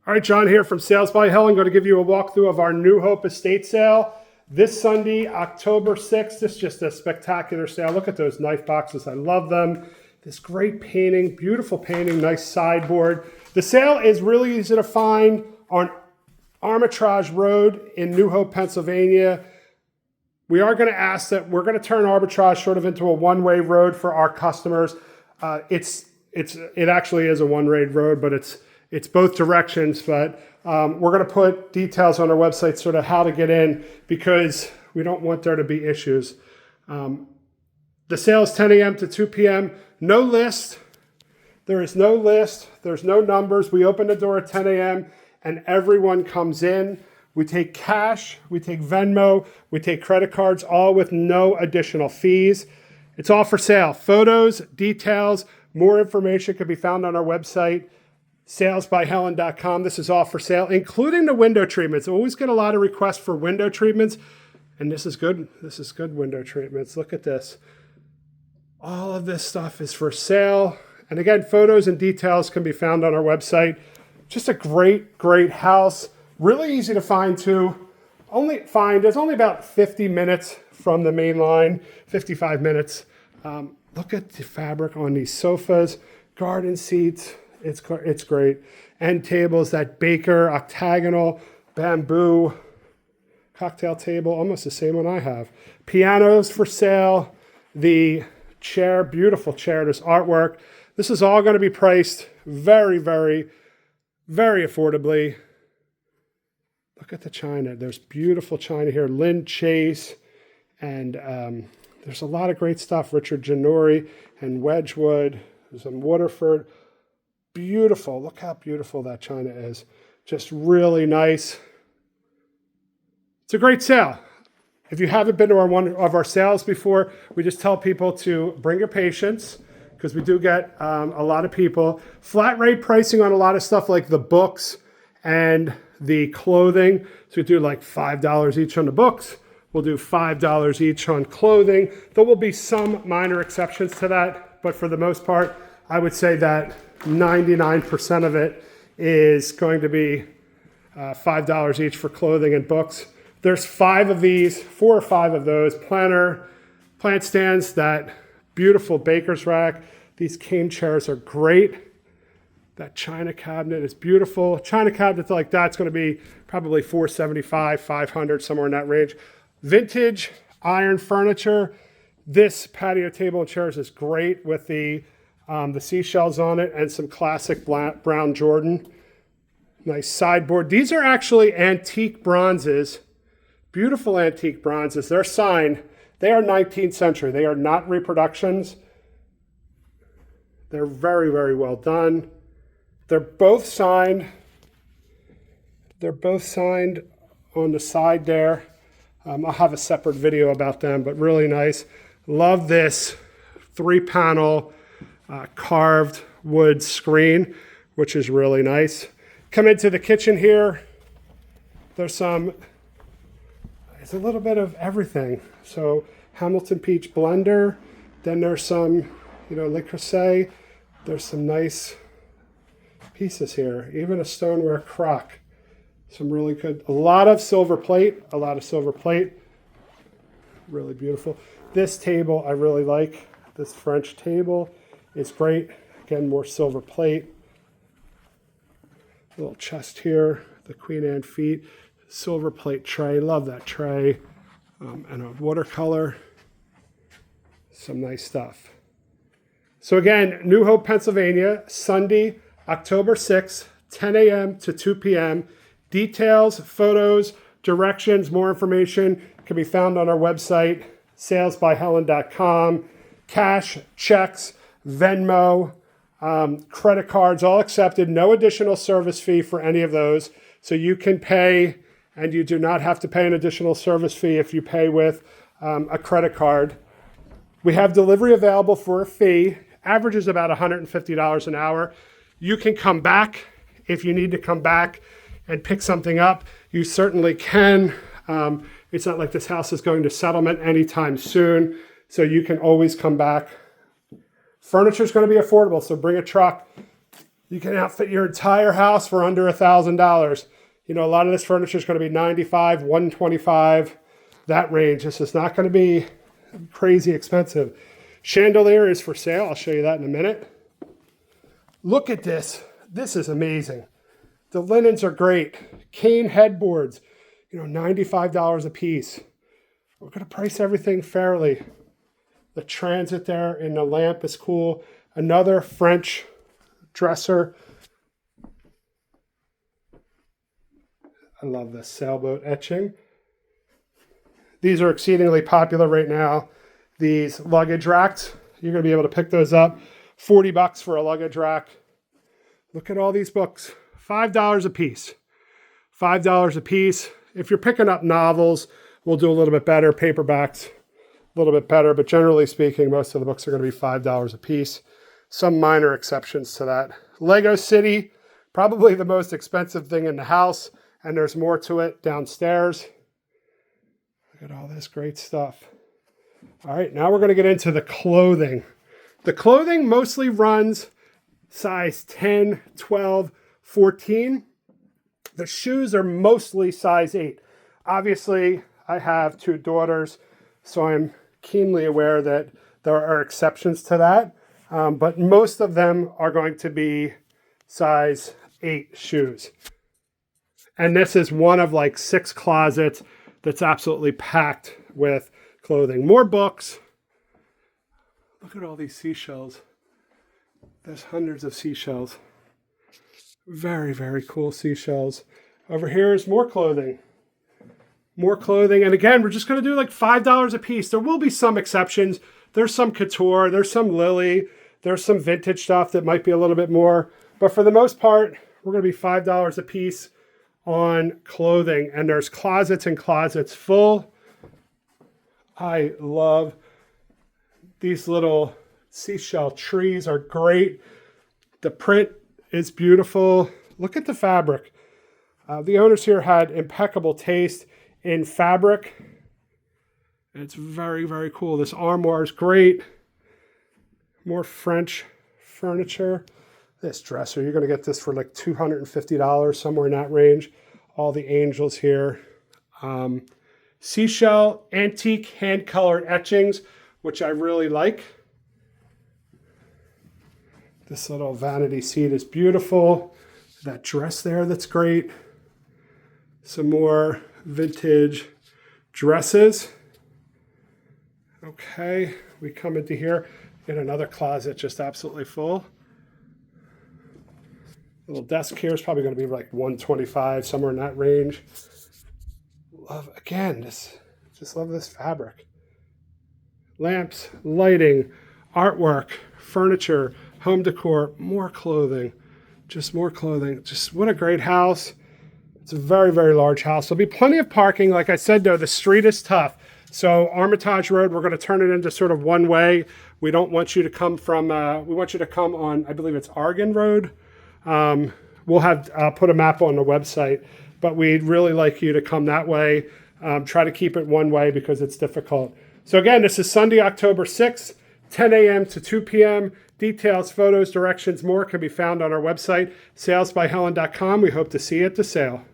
All right, John here from Sales by Helen. I'm going to give you a walkthrough of our New Hope estate sale this Sunday, October 6th. This is just a spectacular sale. Look at those knife boxes. I love them. This great painting, beautiful painting, nice sideboard. The sale is really easy to find on Armitage Road in New Hope, Pennsylvania. We are going to ask that we're going to turn Armitage sort of into a one-way road for our customers. It actually is a one-way road, but it's both directions, but we're going to put details on our website sort of how to get in because we don't want there to be issues. The sale is 10 a.m. to 2 p.m. No list. There is no list. There's no numbers. We open the door at 10 a.m. and everyone comes in. We take cash, we take Venmo, we take credit cards, all with no additional fees. It's all for sale. Photos, details, more information can be found on our website, salesbyhelen.com. This is all for sale, including the window treatments. I always get a lot of requests for window treatments, and this is good. This is good window treatments. Look at this. All of this stuff is for sale. And again, photos and details can be found on our website. Just a great, great house. Really easy to find too. There's only about 50 minutes from the main line, 55 minutes. Look at the fabric on these sofas, garden seats. It's great. End tables, that Baker octagonal bamboo cocktail table, almost the same one I have. Pianos for sale. The chair, beautiful chair, this artwork. This is all going to be priced very, very, very affordably. Look at the china. There's beautiful china here. Lynn Chase. And there's a lot of great stuff. Richard Janori and Wedgwood. There's some Waterford. Beautiful. Look how beautiful that china is. Just really nice. It's a great sale. If you haven't been to one of our sales before, we just tell people to bring your patience because we do get a lot of people. Flat rate pricing on a lot of stuff like the books and the clothing. So we do like $5 each on the books. We'll do $5 each on clothing. There will be some minor exceptions to that, but for the most part, I would say that 99% of it is going to be $5 each for clothing and books. There's 5 of these, 4 or 5 of those plant stands, that beautiful baker's rack. These cane chairs are great. That china cabinet is beautiful. China cabinet like that's going to be probably $475, $500, somewhere in that range. Vintage iron furniture. This patio table and chairs is great with the seashells on it and some classic brown Jordan. Nice sideboard. These are actually antique bronzes. Beautiful antique bronzes. They're signed. They are 19th century. They are not reproductions. They're very, very well done. They're both signed. They're both signed on the side there. I'll have a separate video about them, but really nice. Love this 3-panel carved wood screen, which is really nice. Come into the kitchen here. There's it's a little bit of everything. So Hamilton Peach blender. Then there's some, Le Creuset. There's some nice pieces here. Even a stoneware crock. Some really good, a lot of silver plate. Really beautiful. This table I really like. This French table is great. Again, more silver plate. Little chest here, the Queen Anne feet. Silver plate tray, love that tray. And a watercolor. Some nice stuff. So again, New Hope, Pennsylvania, Sunday, October 6th, 10 a.m. to 2 p.m. Details, photos, directions, more information can be found on our website, salesbyhelen.com. Cash, checks, Venmo, credit cards, all accepted. No additional service fee for any of those. So you can pay, and you do not have to pay an additional service fee if you pay with a credit card. We have delivery available for a fee. Average is about $150 an hour. You can come back if you need to come back and pick something up. You certainly can. It's not like this house is going to settlement anytime soon, so you can always come back. Furniture is going to be affordable, so bring a truck. You can outfit your entire house for under $1,000. You know, a lot of this furniture is going to be $95, $125, that range. This is not going to be crazy expensive. Chandelier is for sale. I'll show you that in a minute. Look at this. This is amazing. The linens are great. Cane headboards, you know, $95 a piece. We're going to price everything fairly. The transit there in the lamp is cool. Another French dresser. I love this sailboat etching. These are exceedingly popular right now. These luggage racks, you're going to be able to pick those up. $40 for a luggage rack. Look at all these books. $5 a piece. $5 a piece. If you're picking up novels, we'll do a little bit better. Paperbacks, a little bit better. But generally speaking, most of the books are going to be $5 a piece. Some minor exceptions to that. Lego City, probably the most expensive thing in the house. And there's more to it downstairs. Look at all this great stuff. All right, now we're going to get into the clothing. The clothing mostly runs size 10, 12, 14. The shoes are mostly size 8. Obviously, I have 2 daughters, so I'm keenly aware that there are exceptions to that. But most of them are going to be size 8 shoes. And this is one of like 6 closets that's absolutely packed with clothing. More books. Look at all these seashells. There's hundreds of seashells. Very, very cool seashells. Over here is more clothing. More clothing. And again, we're just going to do like $5 a piece. There will be some exceptions. There's some couture. There's some Lily. There's some vintage stuff that might be a little bit more. But for the most part, we're going to be $5 a piece on clothing. And there's closets and closets full. I love these little seashell trees are great. The print is beautiful. Look at the fabric. The owners here had impeccable taste in fabric. It's very, very cool. This armoire is great. More French furniture. This dresser, you're going to get this for like $250, somewhere in that range. All the angels here. Seashell antique hand-colored etchings, which I really like. This little vanity seat is beautiful. That dress there, that's great. Some more vintage dresses. Okay, we come into here. Get another closet just absolutely full. Little desk here is probably going to be like $125, somewhere in that range. Love, again, just love this fabric. Lamps, lighting, artwork, furniture, home decor, more clothing, just more clothing. Just what a great house. It's a very, very large house. There'll be plenty of parking. Like I said, though, the street is tough. So Armitage Road, we're going to turn it into sort of one way. We don't want you to come from, we want you to come on, I believe it's Argon Road. We'll have put a map on the website, but we'd really like you to come that way. Try to keep it one way because it's difficult. So again, this is Sunday, October 6th, 10 a.m. to 2 p.m. Details, photos, directions, more can be found on our website, salesbyhelen.com. We hope to see you at the sale.